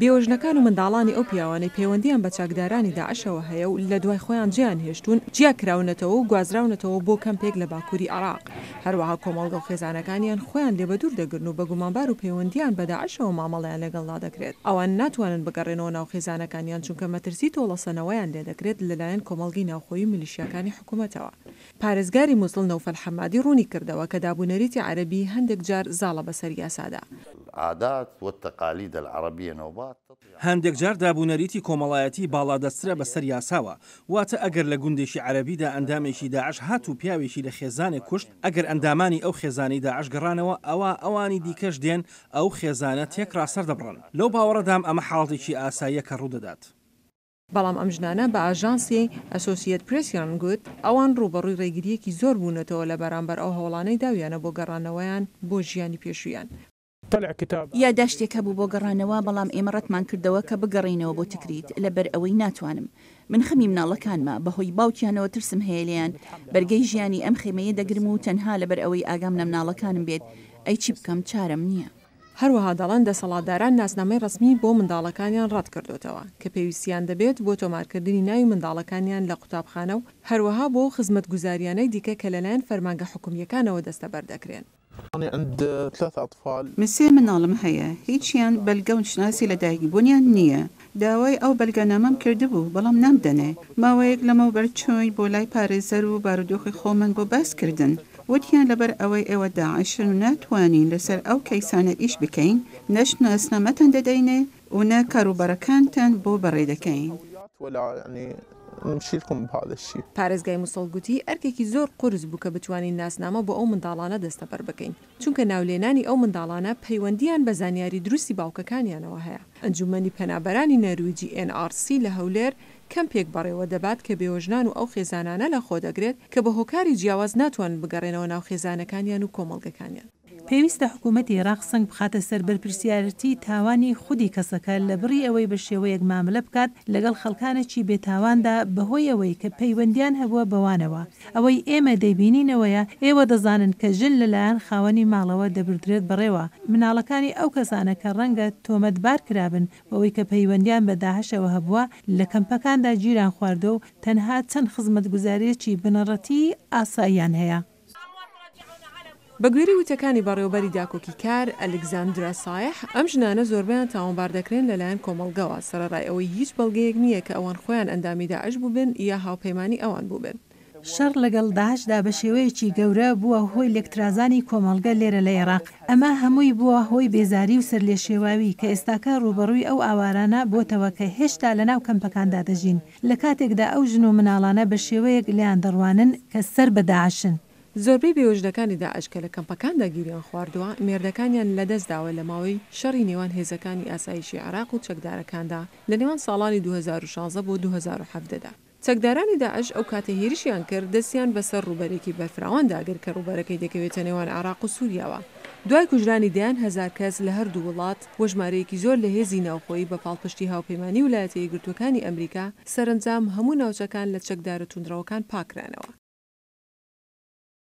بێوەژنەکان و منداڵانی ئەو پیاوانەی پەیوەندیان بە چاکدارانی داعشەوە هەیە و لە دوای خۆیان جیان هێشتون جیا کراونەتەوە و گوازراونەتەوە بۆ کەمپێک لە باکووری عێراق. هەروەها کۆمەڵگە و خێزانەکانیان خۆیان لێبەدوور دەگرن و بە گومانبار و پەیوەندیان بە داعشەوە مامەڵەیان لەگەڵدا دەکرێت. ئەوان ناتوانن بگەڕێنەوە ناو خێزانەکانیان چونکە مەترسی تۆڵەسەنەوەیان لێ دەکرێت لەلایەن کۆمەڵگەی ناوخۆیی میلیشیاکانی حکوومەتەوە. پارێزگاری مووسڵ نەوفەل حەمادی ڕوونی کردەوە کە دابوونەریتی عەرەبی هەندێک جار زاڵە بەسەر یاسادا. العادات والتقاليد العربية نوبات هەندێک جار دابوونەریتی کۆمەڵایەتی باڵادەسترە بەسەر یاساوە، واتە ئەگەر لە گوندێکی عەرەبیدا ئەندامێکی داعش هات و پیاوێکی لە خێزانێک کوشت، ئەگەر ئەندامانی ئەو خێزانەی داعش گەڕانەوە ئەوانی دیکەش دێن ئەو خێزانە تێکرا سەر دەبڕن. لەو باوەڕەدام ئەمە حاڵاتێکی ئاساییە کە ڕوودەدات. بەڵام ئەم ژنانە بە ئاژانسی ئەسۆسیەت پرێسیان گوت ئەوان ڕوبەڕووی ڕێگریەکی زۆر بوونەتەوە لە بەرامبەر ئەو هەوڵانەی داویانە بۆ گەڕانەوەیان بۆ ژیانی پێشویان. یاداشتێکە بوو بۆ گەڕانەوە، بەڵام ئێمە ڕەتمان کردەوە کە بگەڕینەوە بۆ تکریت لەبەر ئەوەی ناتوانم. من خەمی مناڵەکانمە بەهۆی باوکیانەوە ترسم هەیە لێیان بەرگەی ژیانی ئەم خێمەیە دەگرم و تەنها لەبەر ئەوەی ئاگام لە مناڵەکانم بێت ئەی چی بکەم چارەم نییە. هەروەها دەڵێن دەسەڵاتداران ناسنامەی ڕسمی بۆ منداڵەکانیان ڕەت کردوتەوە کە پێویستیان دەبێت بۆ تۆمارکردنی ناوی منداڵەکانیان لە قوتابخانە و هەروەها بۆ خزمەتگوزاریانەی دیکە کە لەلایەن فەرمانگە حکوومیەکانەوە دەستەبەردەکرێن. من سێ مناڵم هەیە، هیچیان بەلگە و شناسی لەدایکی بوونیان نییە. داوای ئەو بەلگەنامەم کردبوو بەڵام نامدەنێ. ماوەیەک لەمەوبەر چووین بۆ لای پارێزەر و بارودۆخی خۆمان بۆ باسکردن. وتیان لەبەر ئەوەی ئێوە داعشن و ناتوانین لەسەر ئەو کەیسانە ئیش بکەین، نەش ناسنامەتان دەدەینێ و نە کاروبارەکانتان بۆ بەڕێ دەکەین. پارێزگای مووسڵ گوتی ئەرکێکی زۆر قورس بوو کە بتوانین ناسنامە بۆ ئەو منداڵانە دەستەبەر بکەین، چونکە ناولێنانی ئەو منداڵانە پەیوەندیان بە زانیاری دروستی باوکەکانیانەوە هەیە. ئەنجومەنی پەنابەرانی نەرویجی NRC لە هەولێر کەمپێک بەڕێوە دەبات کە بێوەژنان و ئەو خێزانانە لە خۆ دەگرێت کە بە هۆکاری جیاواز ناتوانن بگەڕێنەوە ناو خێزانەکانیان و کۆمەڵگەکانیان. پێویستە حکوومەتی عێراق سنگ بخاتە سەر بەرپرسیارەتی تاوانی خودی کەسەکە لە بڕی ئەوەی بە شێوەیەک ماملە بکات لەگەڵ خەڵکانێکی بێتاواندا بەهۆی ئەوەی کە پەیوەندیان هەبووە بەوانەوە. ئەوەی ئێمە دەیبینینەوەیە ئێوە دەزانن کە ژن لەلایەن خاوەنی ماڵەوە دەبردرێت بەڕێوە. مناڵەکانی ئەو کەسانە کە ڕەنگە تۆمەتبار کرابن بەوەی کە پەیوەندیان بە داعشەوە هەبووە لە کەمپەکاندا گیران خواردە و تەنها چەند خزمەتگوزاریەکی بنەڕەتی ئاساییان هەیە. بەگوێری وتەکانی بەڕێوەبەری داکۆکی کار ئەلێکزاندرا سایح ئەم ژنانە زۆربیان تاوانبار دەکرێن لەلایەن کۆمەڵگەوە سەرەڕای ئەوەی هیچ بەڵگەیەک نییە کە ئەوان خۆیان ئەندامی داعش بووبن یا هاوپەیمانی ئەوان بووبن. شەڕ لەگەڵ داعشدا بە شێوەیەکی گەورە بووە هۆی لێکترازانی کۆمەڵگە لێرە لە عێراق. ئەمە هەمووی بووە هۆی بێزاری و سەرلێشێواوی کە ئێستاکە ڕوبەڕووی ئەو ئاوارانە بۆتەوە کە هێشتا لە ناو کەمپەکاندا دەژین لە کاتێکدا ئەو ژن و مناڵانە بە شێوەیەک لیان دەڕوانن کە سەر بە داعشن. زۆربەی بێوەژنەکانی داعش کە لە کەمپەکاندا گیریان خواردووە مێردەکانیان لەدەستداوە لە ماوەی شەڕی نێوان هێزەکانی ئاسایشی عێراق و چەکدارەکاندا لە نێوان ساڵانی 2016 بۆ 2017دا. چەکدارانی داعش ئەو کاتە هێرشیان کرد دەستیان بەسەر ڕوبەرێکی بەرفراواندا گر کە ڕوبەرەکەی دەکەوێتە نێوان عێراق و سووریاوە. دوای کوژرانی دیان هەزار کەس لە هەردوو وڵات وە ژمارەیەکی زۆر لە هێزی ناوخۆیی بە پاڵپشتی هاوپەیمانی ویلایەتە یەکگرتووەکانی ئەمریکا سەرنجام هەموو ناوچەکان لە چەکدارە توندڕەوەکان پاکرانەوە.